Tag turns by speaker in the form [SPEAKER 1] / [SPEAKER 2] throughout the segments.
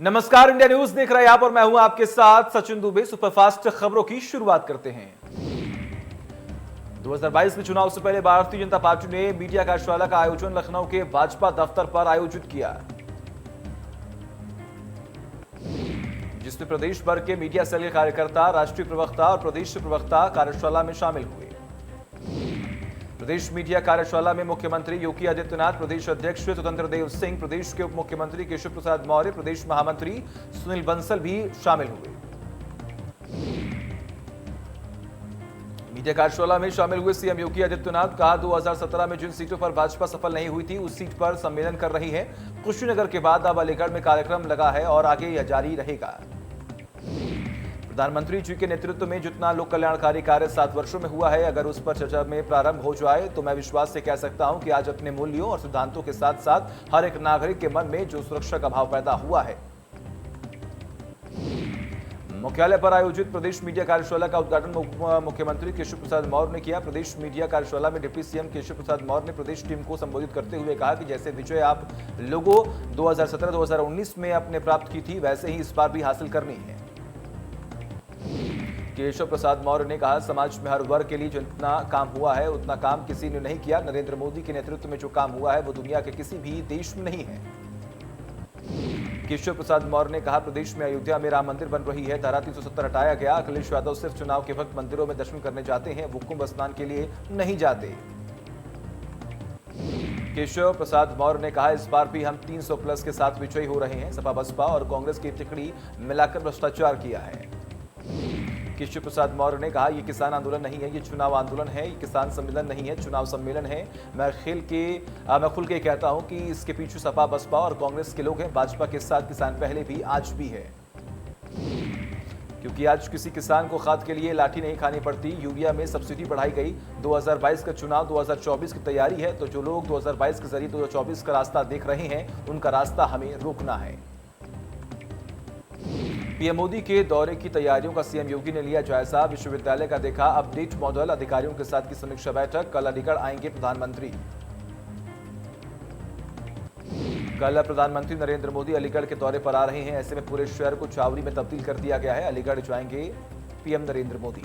[SPEAKER 1] नमस्कार, India news देख रहे हैं आप और मैं हूं आपके साथ सचिन दुबे। सुपरफास्ट खबरों की शुरुआत करते हैं। 2022 के चुनाव से पहले भारतीय जनता पार्टी ने मीडिया कार्यशाला का आयोजन लखनऊ के भाजपा दफ्तर पर आयोजित किया, जिसमें प्रदेश भर के मीडिया सेल के कार्यकर्ता, राष्ट्रीय प्रवक्ता और प्रदेश प्रवक्ता कार्यशाला में शामिल हुए। प्रदेश मीडिया कार्यशाला में मुख्यमंत्री योगी आदित्यनाथ, प्रदेश अध्यक्ष स्वतंत्र देव सिंह, प्रदेश के उप मुख्यमंत्री केशव प्रसाद मौर्य, प्रदेश महामंत्री सुनील बंसल भी शामिल हुए। मीडिया कार्यशाला में शामिल हुए सीएम योगी आदित्यनाथ कहा, 2017 में जिन सीटों पर भाजपा सफल नहीं हुई थी उस सीट पर सम्मेलन कर रही है। कुशीनगर के बाद अब अलीगढ़ में कार्यक्रम लगा है और आगे यह जारी रहेगा। प्रधानमंत्री जी के नेतृत्व में जितना लोक कल्याणकारी कार्य 7 वर्षों में हुआ है, अगर उस पर चर्चा में प्रारंभ हो जाए तो मैं विश्वास से कह सकता हूं कि आज अपने मूल्यों और सिद्धांतों के साथ साथ हर एक नागरिक के मन में जो सुरक्षा का भाव पैदा हुआ है। मुख्यालय पर आयोजित प्रदेश मीडिया कार्यशाला का उद्घाटन मुख्यमंत्री केशव प्रसाद मौर्य ने किया। प्रदेश मीडिया कार्यशाला में डिप्टी सीएम केशव प्रसाद मौर्य ने प्रदेश टीम को संबोधित करते हुए कहा कि जैसे विजय आप लोगों 2017-2019 में अपने प्राप्त की थी, वैसे ही इस बार भी हासिल करनी है। केशव प्रसाद मौर्य ने कहा, समाज में हर वर्ग के लिए जितना काम हुआ है उतना काम किसी ने नहीं किया। नरेंद्र मोदी के नेतृत्व में जो काम हुआ है वो दुनिया के किसी भी देश में नहीं है। केशव प्रसाद मौर्य ने कहा, प्रदेश में अयोध्या में राम मंदिर बन रही है, धारा 370 हटाया गया। अखिलेश यादव सिर्फ चुनाव के वक्त मंदिरों में दर्शन करने जाते हैं, वो कुंभ स्नान के लिए नहीं जाते। केशव प्रसाद मौर्य ने कहा, इस बार भी हम 300 प्लस के साथ विजयी हो रहे हैं। सपा बसपा और कांग्रेस की तिकड़ी मिलाकर भ्रष्टाचार किया है। केशव प्रसाद मौर्य ने कहा, ये किसान आंदोलन नहीं है, ये चुनाव आंदोलन है। ये किसान सम्मेलन नहीं है, चुनाव सम्मेलन है। मैं खुल के कहता हूं कि इसके पीछे सपा बसपा और कांग्रेस के लोग हैं। भाजपा के साथ किसान पहले भी आज भी है, क्योंकि आज किसी किसान को खाद के लिए लाठी नहीं खानी पड़ती। यूरिया में सब्सिडी बढ़ाई गई। 2022 का चुनाव 2024 की तैयारी है, तो जो लोग 2022 के जरिए 2024 का रास्ता देख रहे हैं, उनका रास्ता हमें रोकना है। पीएम मोदी के दौरे की तैयारियों का सीएम योगी ने लिया जायजा। विश्वविद्यालय का देखा अपडेट मॉडल। अधिकारियों के साथ की समीक्षा बैठक। कल अलीगढ़ आएंगे प्रधानमंत्री। कल प्रधानमंत्री नरेंद्र मोदी अलीगढ़ के दौरे पर आ रहे हैं। ऐसे में पूरे शहर को चावड़ी में तब्दील कर दिया गया है। अलीगढ़ जाएंगे PM Narendra Modi.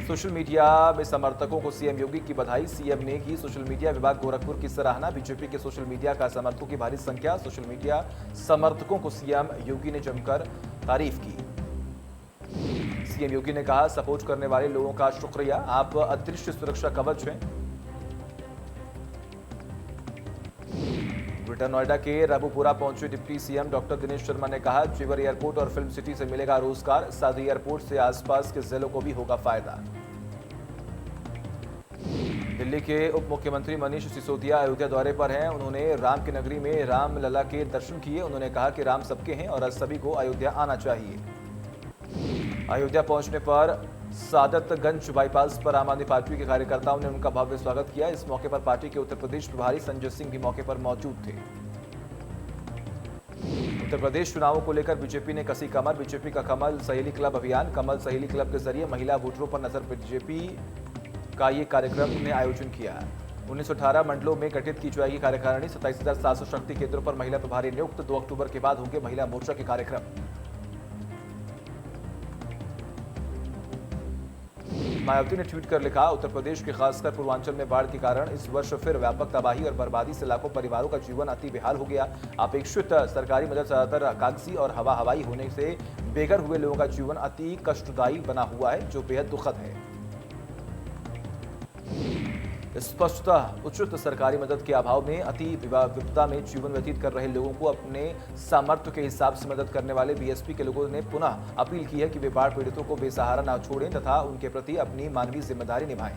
[SPEAKER 1] Social media में समर्थकों को सीएम योगी की बधाई। सीएम ने की सोशल मीडिया विभाग गोरखपुर की सराहना। बीजेपी के सोशल मीडिया का समर्थकों की भारी संख्या। सोशल मीडिया समर्थकों को सीएम योगी ने जमकर तारीफ की। सीएम योगी ने कहा, सपोर्ट करने वाले लोगों का शुक्रिया, आप अदृश्य सुरक्षा कवच हैं। ग्रेटर नोएडा के रबुपुरा पहुंचे deputy CM doctor Dinesh Sharma ने कहा, जेवर एयरपोर्ट और फिल्म सिटी से मिलेगा रोजगार। साथ ही एयरपोर्ट से आसपास के जिलों को भी होगा फायदा। दिल्ली के उप मुख्यमंत्री मनीष सिसोदिया अयोध्या दौरे पर हैं। उन्होंने राम की नगरी में राम लला के दर्शन किए। उन्होंने कहा कि राम सबके हैं और सभी को अयोध्या आना चाहिए। अयोध्या पहुंचने पर सादतगंज बाईपास पर आम आदमी पार्टी के कार्यकर्ताओं ने उनका भव्य स्वागत किया। इस मौके पर पार्टी के उत्तर प्रदेश प्रभारी संजय सिंह भी मौके पर मौजूद थे। उत्तर प्रदेश चुनावों को लेकर बीजेपी ने कसी कमर। बीजेपी का कमल सहेली क्लब अभियान। कमल सहेली क्लब के जरिए महिला वोटरों पर नजर। बीजेपी का ये कार्यक्रम ने आयोजन किया। 1918 मंडलों में गठित की जाएगी कार्यकारिणी। 27,700 शक्ति केंद्रों पर महिला प्रभारी नियुक्त। 2 अक्टूबर के बाद होंगे महिला मोर्चा के कार्यक्रम। मायावती ने ट्वीट कर लिखा, उत्तर प्रदेश के खासकर पूर्वांचल में बाढ़ के कारण इस वर्ष फिर व्यापक तबाही और बर्बादी से लाखों परिवारों का जीवन अति बेहाल हो गया। अपेक्षित सरकारी मदद ज्यादातर कागजी और हवाई होने से बेघर हुए लोगों का जीवन अति कष्टदायी बना हुआ है, जो बेहद दुखद है। स्पष्टतः उचित सरकारी मदद के अभाव में अति विपदा में जीवन व्यतीत कर रहे लोगों को अपने सामर्थ्य के हिसाब से मदद करने वाले बीएसपी के लोगों ने पुनः अपील की है कि वे बाढ़ पीड़ितों को बेसहारा न छोड़ें तथा उनके प्रति अपनी मानवीय जिम्मेदारी निभाएं।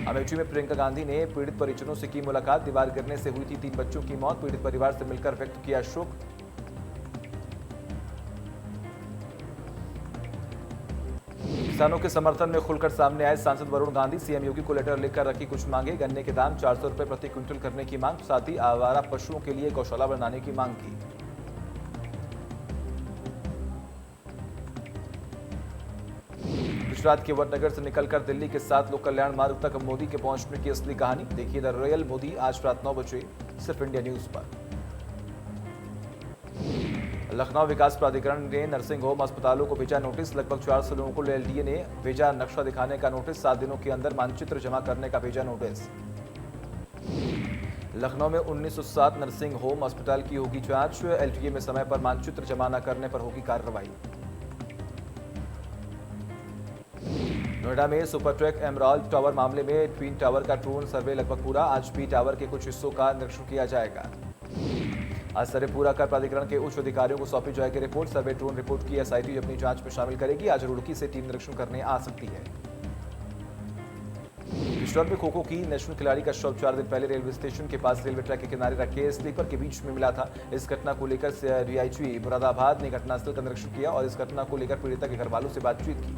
[SPEAKER 1] अमेठी में प्रियंका गांधी ने पीड़ित परिजनों से की मुलाकात। दीवार गिरने से हुई थी 3 बच्चों की मौत। पीड़ित परिवार से मिलकर व्यक्त किया शोक। किसानों के समर्थन में खुलकर सामने आए सांसद वरुण गांधी। सीएम योगी को लेटर लिखकर रखी कुछ मांगे। गन्ने के दाम 400 रुपए प्रति क्विंटल करने की मांग। साथ ही आवारा पशुओं के लिए गौशाला बनाने की मांग की। गुजरात के वडनगर से निकलकर दिल्ली के 7 लोक कल्याण मार्ग तक मोदी के पहुंचने की असली कहानी देखिए द रियल मोदी आज रात 9 बजे सिर्फ इंडिया न्यूज पर। लखनऊ विकास प्राधिकरण ने नर्सिंग होम अस्पतालों को भेजा नोटिस। लगभग 400 लोगों को एलडीए ने भेजा नक्शा दिखाने का नोटिस। 7 दिनों के अंदर मानचित्र जमा करने का भेजा नोटिस। लखनऊ में 1907 नर्सिंग होम अस्पताल की होगी जांच। एलडीए में समय पर मानचित्र जमा न करने पर होगी कार्रवाई। नोएडा में सुपरट्रैक एमराल्ड टावर मामले में ट्विन टावर का ड्रोन सर्वे लगभग पूरा। आज भी टावर के कुछ हिस्सों का निरीक्षण किया जाएगा। आज सर्वे पूरा कर प्राधिकरण के उच्च अधिकारियों को सौंपी जाएगी रिपोर्ट। सर्वे ड्रोन रिपोर्ट की एसआईटी अपनी जांच में शामिल करेगी। आज रुड़की से टीम निरीक्षण करने आ सकती है। किशोर में खो-खो की नेशनल खिलाड़ी का शव 4 दिन पहले रेलवे स्टेशन के पास रेलवे ट्रैक के किनारे रखे स्लीपर के बीच में मिला था। इस घटना को लेकर डीआईजी मुरादाबाद ने घटनास्थल का निरीक्षण किया और इस घटना को लेकर पीड़िता के घर वालों से बातचीत की।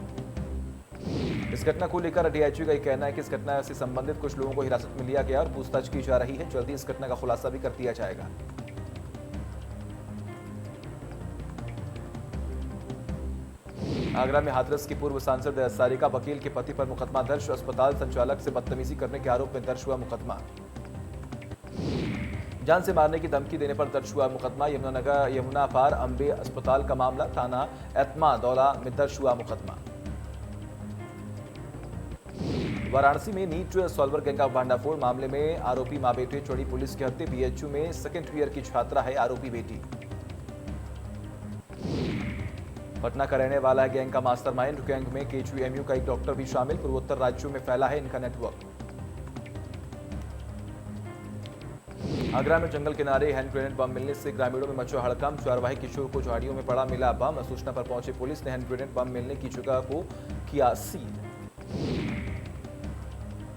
[SPEAKER 1] इस घटना को लेकर डीआईजी का यह कहना है कि इस घटना से संबंधित कुछ लोगों को हिरासत में लिया गया और पूछताछ की जा रही है। जल्दी इस घटना का खुलासा भी कर दिया जाएगा। आगरा में हाथरस की पूर्व सांसद सारिका वकील के पति पर मुकदमा दर्ज। अस्पताल संचालक से बदतमीजी करने के आरोप में दर्ज हुआ मुकदमा। जान से मारने की धमकी देने पर दर्ज हुआ मुकदमा। यमुना पार अंबे अस्पताल का मामला। थाना एतमा दौला में दर्ज हुआ मुकदमा। वाराणसी में नीट सॉल्वर गैंग का भांडाफोड़ मामले में आरोपी मां बेटे चढ़ी पुलिस के हत्थे। बीएचयू में सेकेंड ईयर की छात्रा है आरोपी बेटी। पटना का रहने वाला है गैंग का मास्टरमाइंड। गैंग में केजीएमयू का एक डॉक्टर भी शामिल। पूर्वोत्तर राज्यों में फैला है इनका नेटवर्क। आगरा में जंगल किनारे हैंड ग्रेनेड बम मिलने से ग्रामीणों में मचा हड़कंप। चरवाहे किशोर को झाड़ियों में पड़ा मिला बम। सूचना पर पहुंची पुलिस ने हैंड ग्रेनेड बम मिलने की जगह को किया सील।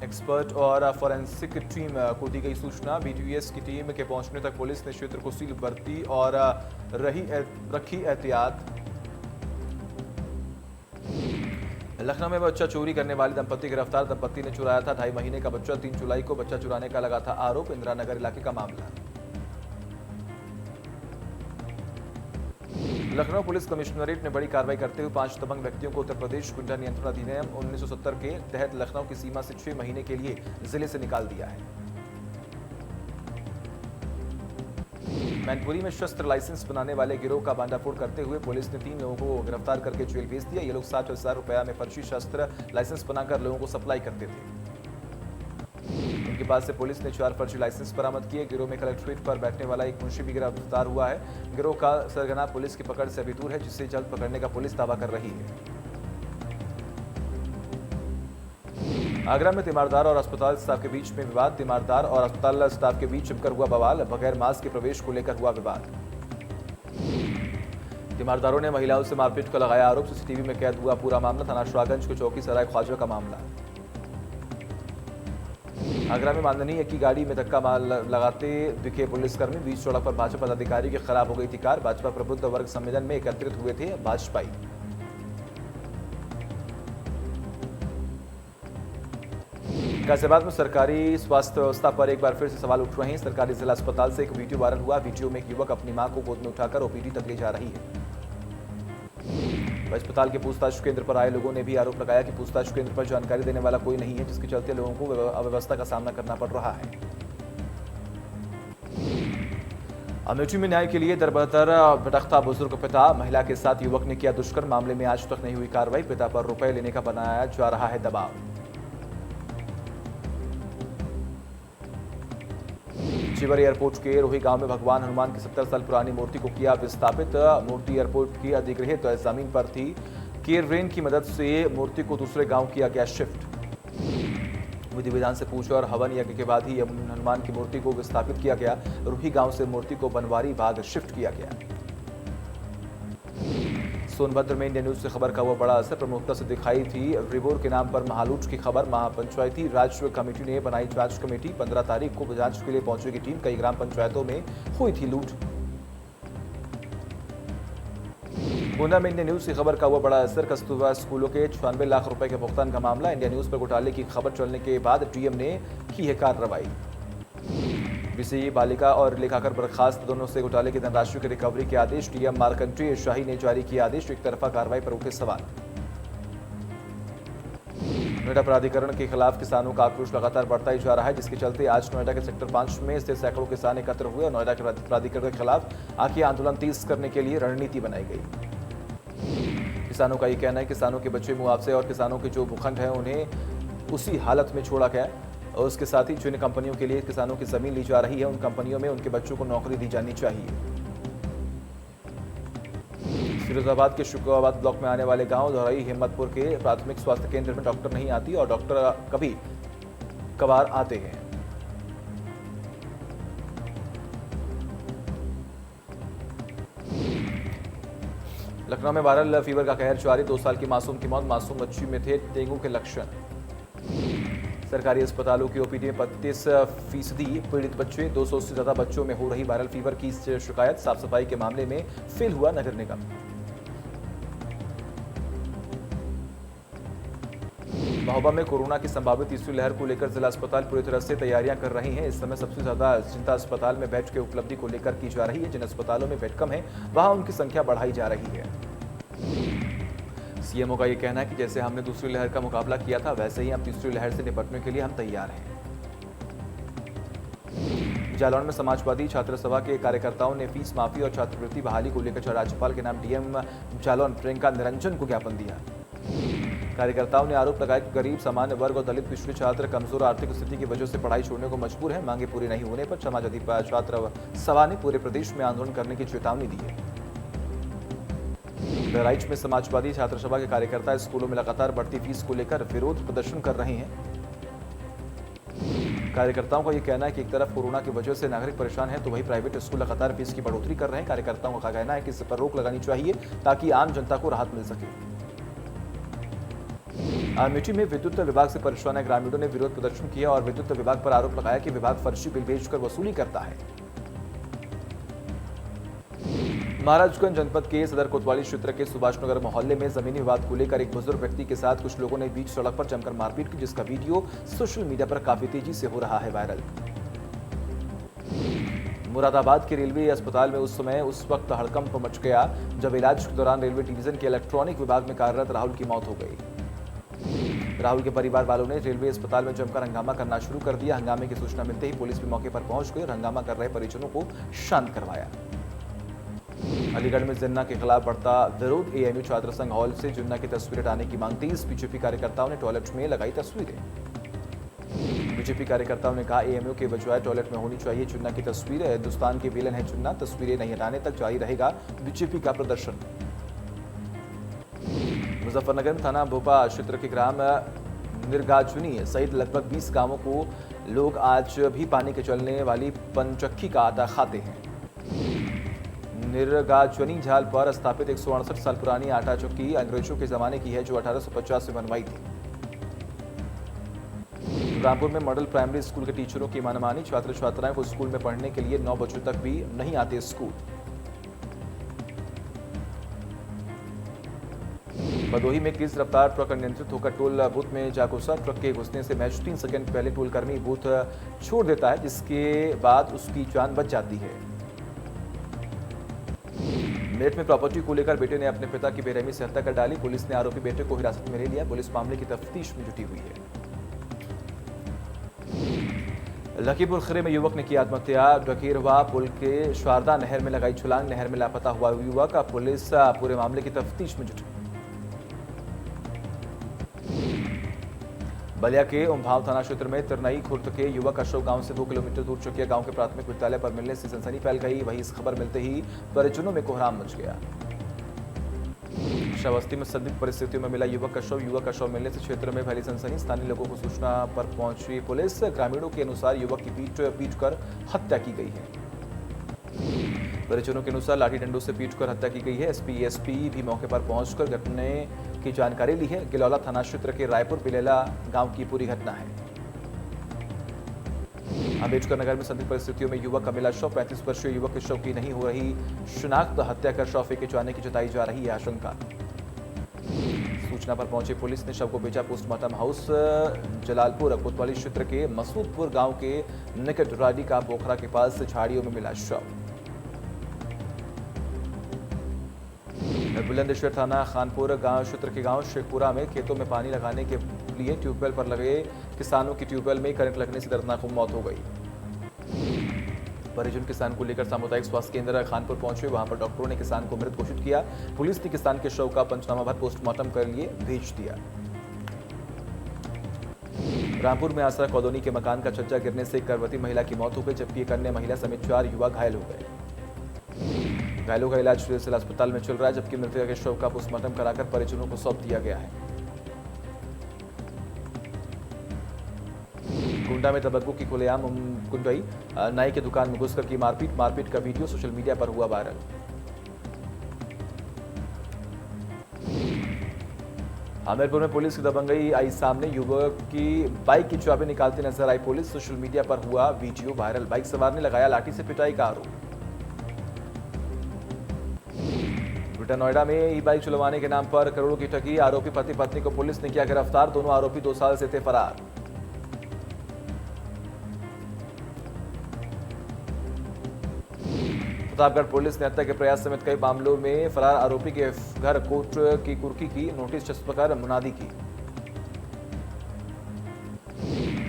[SPEAKER 1] एक्सपर्ट और फॉरेंसिक टीम को दी गई सूचना। बीटीएस की टीम के पहुंचने तक पुलिस ने क्षेत्र को सील बरती और रखी एहतियात। लखनऊ में बच्चा चोरी करने वाले दंपति गिरफ्तार। दंपति ने चुराया था 2.5 महीने का बच्चा। 3 जुलाई को बच्चा चुराने का लगा था आरोप। इंदिरा नगर इलाके का मामला। लखनऊ पुलिस कमिश्नरेट ने बड़ी कार्रवाई करते हुए 5 दबंग व्यक्तियों को उत्तर प्रदेश गुंडा नियंत्रण अधिनियम 1970 के तहत लखनऊ की सीमा से 6 महीने के लिए जिले से निकाल दिया है। मैनपुरी में शस्त्र लाइसेंस बनाने वाले गिरोह का भांडाफोड़ करते हुए पुलिस ने 3 लोगों को गिरफ्तार करके जेल भेज दिया। ये लोग 60,000 रुपया में फर्जी शस्त्र लाइसेंस बनाकर लोगों को सप्लाई करते थे। इनके पास से पुलिस ने 4 फर्जी लाइसेंस बरामद किए। गिरोह में कलेक्ट्रेट पर बैठने वाला एक मुंशी भी गिरफ्तार हुआ है। गिरोह का सरगना पुलिस की पकड़ से अभी दूर है, जिसे जल्द पकड़ने का पुलिस दावा कर रही है। आगरा में तीमारदार और अस्पताल स्टाफ के बीच में विवाद। तीमारदार और अस्पताल स्टाफ के बीच जमकर हुआ बवाल। बगैर मास्क के प्रवेश को लेकर हुआ विवाद। तीमारदारों ने महिलाओं से मारपीट का लगाया आरोप। सीसीटीवी में कैद हुआ पूरा मामला। थाना शाहगंज के चौकी सराय ख्वाजा का मामला। आगरा में माननीय की गाड़ी में धक्का लगाते दिखे पुलिसकर्मी। बीच सड़क पर भाजपा पदाधिकारी के खिलाफ हो गई थी कार। भाजपा प्रबुद्ध वर्ग सम्मेलन में एकत्रित हुए थे भाजपाई। गाजियाबाद में सरकारी स्वास्थ्य व्यवस्था पर एक बार फिर से सवाल उठ रहे हैं। सरकारी जिला अस्पताल से एक वीडियो वायरल हुआ। वीडियो में एक युवक अपनी मां को गोद में उठाकर ओपीडी तक ले जा रही है। अस्पताल के पूछताछ केंद्र पर आए लोगों ने भी आरोप लगाया कि पूछताछ केंद्र पर जानकारी देने वाला कोई नहीं है, जिसके चलते लोगों को अव्यवस्था का सामना करना पड़ रहा है। अमेठी में न्याय के लिए दरबदर भटकता बुजुर्ग पिता। महिला के साथ युवक ने किया दुष्कर्म। मामले में आज तक नहीं हुई कार्रवाई। पिता पर रुपए लेने का बनाया जा रहा है दबाव। चिवर एयरपोर्ट के रोही गांव में भगवान हनुमान की 70 साल पुरानी मूर्ति को किया विस्थापित। मूर्ति एयरपोर्ट की अधिग्रहित जमीन पर थी। केरवेन की मदद से मूर्ति को दूसरे गांव किया गया शिफ्ट। विधि विधान से पूजा और हवन यज्ञ के बाद ही हनुमान की मूर्ति को विस्थापित किया गया। रोही गांव से मूर्ति को बनवारी बाग शिफ्ट किया गया। सोनभद्र में इंडिया न्यूज से खबर का हुआ बड़ा असर। प्रमुखता से दिखाई थी रिबोर के नाम पर महालूट की खबर। महापंचायती राज कमेटी ने बनाई जांच कमेटी। 15 तारीख को जांच के लिए पहुंचेगी टीम। कई ग्राम पंचायतों में हुई थी लूट। गोंडा में इंडिया न्यूज की खबर का हुआ बड़ा असर। कस्तूरबा स्कूलों के 96 लाख रुपए के भुगतान का मामला। इंडिया न्यूज पर घोटाले की खबर चलने के बाद डीएम ने की है कार्रवाई। बीसीई बालिका और लेखाकार बर्खास्त, दोनों से घोटाले की धनराशि की रिकवरी के आदेश। डीएम मार्कंडेय शाही ने जारी किया आदेश। एक तरफा कार्रवाई पर उठे सवाल। नोएडा प्राधिकरण के खिलाफ किसानों का आक्रोश लगातार बढ़ता ही जा रहा है, जिसके चलते आज नोएडा के सेक्टर 5 में स्थित सैकड़ों किसान एकत्र हुए और नोएडा के प्राधिकरण के खिलाफ आखिर आंदोलन तेज करने के लिए रणनीति बनाई गई। किसानों का ये कहना है किसानों के बच्चे मुआवजे और किसानों के जो भूखंड है उन्हें उसी हालत में छोड़ा गया और उसके साथ ही जिन कंपनियों के लिए किसानों की जमीन ली जा रही है उन कंपनियों में उनके बच्चों को नौकरी दी जानी चाहिए। फिरोजाबाद के शुक्राबाद ब्लॉक में आने वाले गांव धौरई हिम्मतपुर के प्राथमिक स्वास्थ्य केंद्र में डॉक्टर नहीं आती और डॉक्टर कभी कभार आते हैं। लखनऊ में वायरल फीवर का कहर जारी, 2 साल की मासूम की मौत, मासूम बच्ची में थे डेंगू के लक्षण। सरकारी अस्पतालों की ओपीडी में 35% पीड़ित बच्चे, 200 से ज्यादा बच्चों में हो रही वायरल फीवर की शिकायत, साफ सफाई के मामले में फेल हुआ नगर निगम। महोबा में कोरोना की संभावित तीसरी लहर को लेकर जिला अस्पताल पूरी तरह से तैयारियां कर रही हैं। इस समय सबसे ज्यादा चिंता अस्पताल में बेड की उपलब्धि को लेकर की जा रही है। जिन अस्पतालों में बेड कम है वहां उनकी संख्या बढ़ाई जा रही है। सीएमओ का यह कहना है कि जैसे हमने दूसरी लहर का मुकाबला किया था वैसे ही अब तीसरी लहर से निपटने के लिए हम तैयार हैं। जालौन में समाजवादी छात्र सभा के कार्यकर्ताओं ने फीस माफी और छात्रवृत्ति बहाली को लेकर राज्यपाल के नाम डीएम जालौन प्रियंका निरंजन को ज्ञापन दिया। कार्यकर्ताओं ने आरोप लगाया कि गरीब, सामान्य वर्ग और दलित पिछड़े छात्र कमजोर आर्थिक स्थिति की वजह से पढ़ाई छोड़ने को मजबूर हैं। मांगे पूरी नहीं होने पर समाजवादी छात्र सभा ने पूरे प्रदेश में आंदोलन करने की चेतावनी दी है। बहराइच में समाजवादी छात्र सभा के कार्यकर्ता स्कूलों में लगातार बढ़ती फीस को लेकर विरोध प्रदर्शन कर रहे हैं। कार्यकर्ताओं का यह कहना है कि एक तरफ कोरोना की वजह से नागरिक परेशान है तो वहीं प्राइवेट स्कूल लगातार फीस की बढ़ोतरी कर रहे हैं। कार्यकर्ताओं का कहना है कि इस पर रोक लगानी चाहिए ताकि आम जनता को राहत मिल सके। अमेठी में विद्युत विभाग से परेशान ग्रामीणों ने विरोध प्रदर्शन किया और विद्युत विभाग पर आरोप लगाया कि विभाग फर्जी बिल भेजकर वसूली करता है। महाराजगंज जनपद के सदर कोतवाली क्षेत्र के सुभाषनगर मोहल्ले में जमीनी विवाद को लेकर एक बुजुर्ग व्यक्ति के साथ कुछ लोगों ने बीच सड़क पर जमकर मारपीट की, जिसका वीडियो सोशल मीडिया पर काफी तेजी से हो रहा है वायरल। मुरादाबाद के रेलवे अस्पताल में उस वक्त हड़कंप मच गया जब इलाज के दौरान रेलवे डिवीजन के इलेक्ट्रॉनिक विभाग में कार्यरत राहुल की मौत हो गई। राहुल के परिवार वालों ने रेलवे अस्पताल में जमकर हंगामा करना शुरू कर दिया। हंगामे की सूचना मिलते ही पुलिस भी मौके पर पहुंच गई और हंगामा कर रहे परिजनों को शांत करवाया। अलीगढ़ में जिन्ना के खिलाफ बढ़ता विरोध, एएमयू छात्र संघ हॉल से जिन्ना की तस्वीरें हटाने की मांग तेज। बीजेपी कार्यकर्ताओं ने टॉयलेट में लगाई तस्वीरें। बीजेपी कार्यकर्ताओं ने कहा एएमयू के बजाय टॉयलेट में होनी चाहिए जिन्ना की तस्वीरें। हिंदुस्तान के विलन है जिन्ना, तस्वीरें नहीं हटाने तक जारी रहेगा बीजेपी का प्रदर्शन। मुजफ्फरनगर थाना भोपा क्षेत्र के ग्राम निर्गाचुनी सहित लगभग 20 गांवों को लोग आज भी पानी के चलने वाली पंचक्की का आटा खाते हैं। निर्गाचुनी झाल पर स्थापित 168 साल पुरानी आटा चक्की अंग्रेजों के जमाने की है जो 1850 में बनवाई थी। रामपुर में मॉडल प्राइमरी स्कूल के टीचरों की मनमानी, छात्र छात्राओं को स्कूल में पढ़ने के लिए 9 बजे तक भी नहीं आते स्कूल। भदोही में तेज रफ्तार ट्रक अनियंत्रित होकर टोल बूथ में जा घुसा। ट्रक के घुसने से महज 3 सेकंड पहले टोल कर्मी बूथ छोड़ देता है, जिसके बाद उसकी जान बच जाती है। मेरठ में प्रॉपर्टी को लेकर बेटे ने अपने पिता की बेरहमी से हत्या कर डाली। पुलिस ने आरोपी बेटे को हिरासत में ले लिया। पुलिस मामले की तफ्तीश में जुटी हुई है। लखीमपुर खीरी में युवक ने की आत्महत्या। डकेरवा पुल के शारदा नहर में लगाई छलांग। नहर में लापता हुआ युवक, पुलिस पूरे मामले की तफ्तीश में जुटी। बलिया के उमभाव थाना क्षेत्र में तिरनई खुर्द के युवक अशोक गांव से 2 किलोमीटर दूर चकिया गांव के प्राथमिक विद्यालय पर मिलने से सनसनी फैल गई। वहीं इस खबर मिलते ही परिजनों में कोहराम मच गया। श्रावस्ती में संदिग्ध परिस्थितियों में मिला युवक अशव मिलने से क्षेत्र में फैली सनसनी। स्थानीय लोगों को सूचना पर पहुंची पुलिस। ग्रामीणों के अनुसार युवक की पीट कर हत्या की गई है। परिजनों के अनुसार लाठी डंडों से पीटकर हत्या की गई है। एसपी भी मौके पर पहुंचकर घटने की जानकारी ली है। गिलौला थाना क्षेत्र के रायपुर बिलेला गांव की पूरी घटना है। अम्बेडकर नगर में संदिग्ध परिस्थितियों में युवक का मिला शव। 35 वर्षीय युवक के शव की नहीं हो रही शिनाख्त, हत्या कर शव फेंके जाने की जताई जा रही है आशंका। सूचना पर पहुंची पुलिस ने शव को भेजा पोस्टमार्टम हाउस। जलालपुर कोतवाली क्षेत्र के मसूदपुर गांव के निकट राडी का पोखरा के पास झाड़ियों में मिला शव। बुलंदशहर थाना खानपुर गांव क्षेत्र के गांव शेखपुरा में खेतों में पानी लगाने के जानकारी ली है। ट्यूबवेल पर लगे किसानों की ट्यूबवेल में करंट लगने से दर्दनाक मौत हो गई। परिजन किसान को लेकर सामुदायिक स्वास्थ्य केंद्र खानपुर पहुंचे। वहां पर डॉक्टरों ने किसान को मृत घोषित किया। पुलिस ने किसान के शव का पंचनामा भर पोस्टमार्टम कर लिए भेज दिया। रामपुर में आसरा कॉलोनी के मकान का छज्जा गिरने से एक गर्भवती महिला की मौत हो गई, जबकि एक अन्य महिला समेत 4 युवा घायल हो गए। घायलों का इलाज सिविल अस्पताल में चल रहा है, जबकि मृतका के शव का पोस्टमार्टम कराकर परिजनों को सौंप दिया गया है। गोंडा में तंबाकू की खुलेआम कुंडई, नाई की दुकान में घुसकर की मारपीट का वीडियो सोशल मीडिया पर हुआ वायरल। हमीरपुर में पुलिस की दबंगई आई सामने। युवक की बाइक की चाबी निकालती नजर आई पुलिस। सोशल मीडिया पर हुआ वीडियो वायरल। बाइक सवार ने लगाया लाठी से पिटाई का आरोप। ग्रेटर नोएडा में ई बाइक चलवाने के नाम पर करोड़ों की ठगी। आरोपी पति पत्नी को पुलिस ने किया गिरफ्तार। दोनों आरोपी 2 साल से थे फरार। प्रतापगढ़ पुलिस ने हत्या के प्रयास समेत कई मामलों में फरार आरोपी के घर कोर्ट की कुर्की की नोटिस छपकर मुनादी की।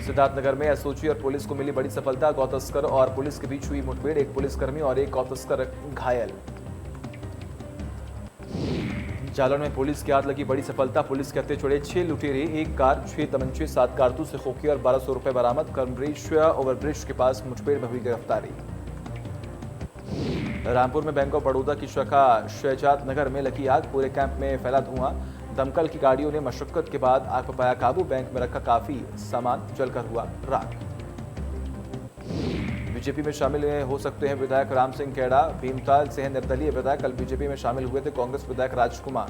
[SPEAKER 1] सिद्धार्थनगर में एसओजी और पुलिस को मिली बड़ी सफलता। गौ तस्कर और पुलिस के बीच हुई मुठभेड़। एक पुलिसकर्मी और एक गौ तस्कर घायल। जालौन में पुलिस के हाथ लगी बड़ी सफलता। पुलिस के हत्थे छोड़े 6 लुटेरे, 1 कार, 6 तमंचे, 7 कारतूस से खोखे और 1200 रुपए बरामद। कर्मब्रिज ओवरब्रिज के पास मुठभेड़ में हुई गिरफ्तारी। रामपुर में बैंक ऑफ बड़ौदा की शाखा शहजाद नगर में लगी आग। पूरे कैंप में फैला धुआं। दमकल की गाड़ियों ने मशक्कत के बाद आग पर पाया काबू। बैंक में रखा काफी सामान जलकर हुआ राख। बीजेपी में शामिल हो सकते हैं विधायक राम सिंह खेड़ा। भीमताल से हैं निर्दलीय विधायक। कल बीजेपी में शामिल हुए थे कांग्रेस विधायक राजकुमार।